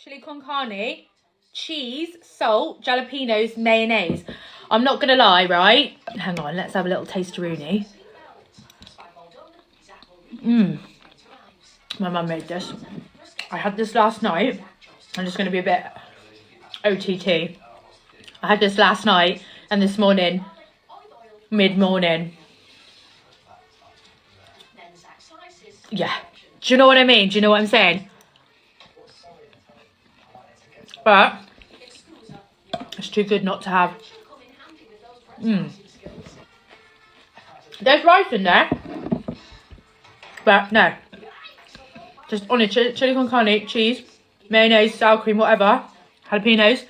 chili con carne, cheese, salt, jalapenos, mayonnaise. I'm not gonna lie, right? Hang on, let's have a little taste-a-rooney. My mum made this. I had this last night. I'm just gonna be a bit OTT. I had this last night and this morning, mid-morning. Yeah. Do you know what I mean? Do you know what I'm saying? But it's too good not to have. There's rice in there. But no. Just on a chili con carne, cheese, mayonnaise, sour cream, whatever. Jalapenos.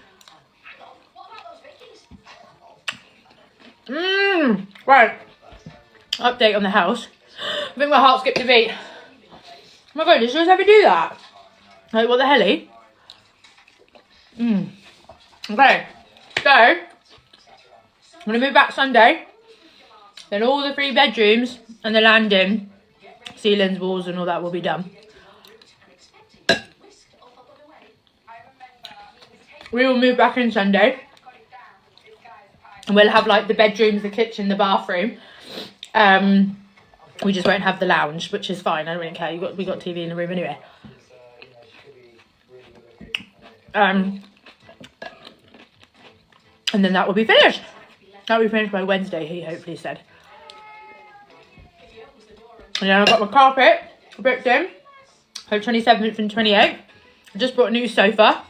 Right. Update on the house. I think my heart skipped a beat. Oh my god, did yours ever do that? Like, what the helly? Okay. So, I'm going to move back Sunday. Then all the 3 bedrooms and the landing, ceilings, walls and all that will be done. We will move back in Sunday. And we'll have like the bedrooms, the kitchen, the bathroom. We just won't have the lounge, which is fine. I don't really care. We got TV in the room anyway. And then that will be finished. That will be finished by Wednesday, he hopefully said. And then I've got my carpet booked in for 27th and 28th. I just brought a new sofa.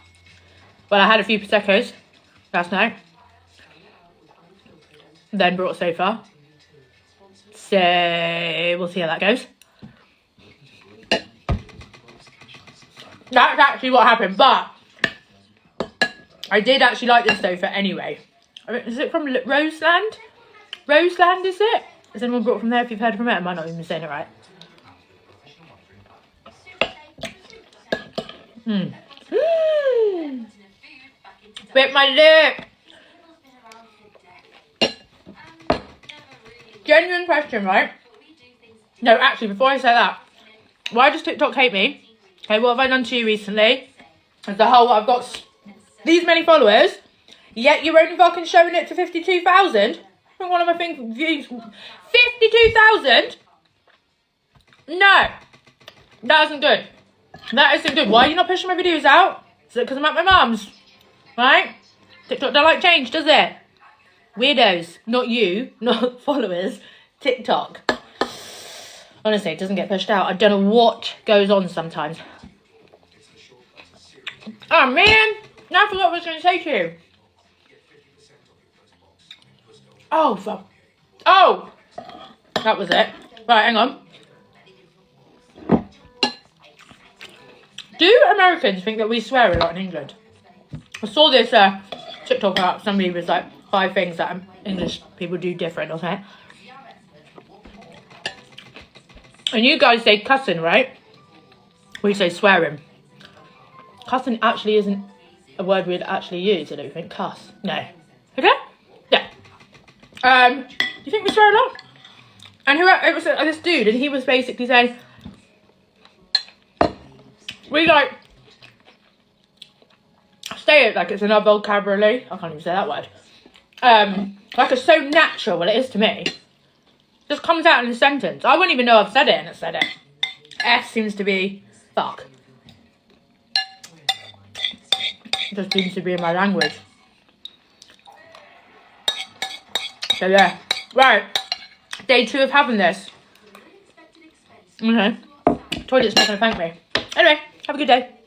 Well, I had a few Prosecco's last night. Then brought a sofa. So we'll see how that goes. That's actually what happened, but I did actually like this sofa anyway. I mean, is it from Roseland? Roseland, is it? Has anyone brought it from there? If you've heard from it, I might not even be saying it right. Bit my lip. Genuine question, right? No, actually, before I say that, why does TikTok hate me? Okay, what have I done to you recently? As the whole, I've got these many followers, yet you're only fucking showing it to 52,000. I think one of my things views 52,000. No, that isn't good. That isn't good. Why are you not pushing my videos out? Is it because I'm at my mum's? Right? TikTok don't like change, does it? Weirdos. Not you. Not followers. TikTok. Honestly, it doesn't get pushed out. I don't know what goes on sometimes. Oh, man. Now I forgot what I was going to say to you. Oh, fuck. Oh! That was it. Right, hang on. Do Americans think that we swear a lot in England? I saw this TikTok out. Somebody was like, 5 things that English people do different, okay? And you guys say cussing, right? We say swearing. Cussing actually isn't a word we'd actually use, I don't think. Cuss. No. Okay? Yeah. Do you think we swear a lot? And it was this dude, and he was basically saying, we like say it like it's another vocabulary. I can't even say that word. Like it's so natural. Well, it is to me. Just comes out in a sentence. I wouldn't even know I've said it and it said it. S seems to be fuck. Just seems to be in my language. So yeah. Right. Day 2 of having this. Okay. Toilet's not going to thank me. Anyway, have a good day.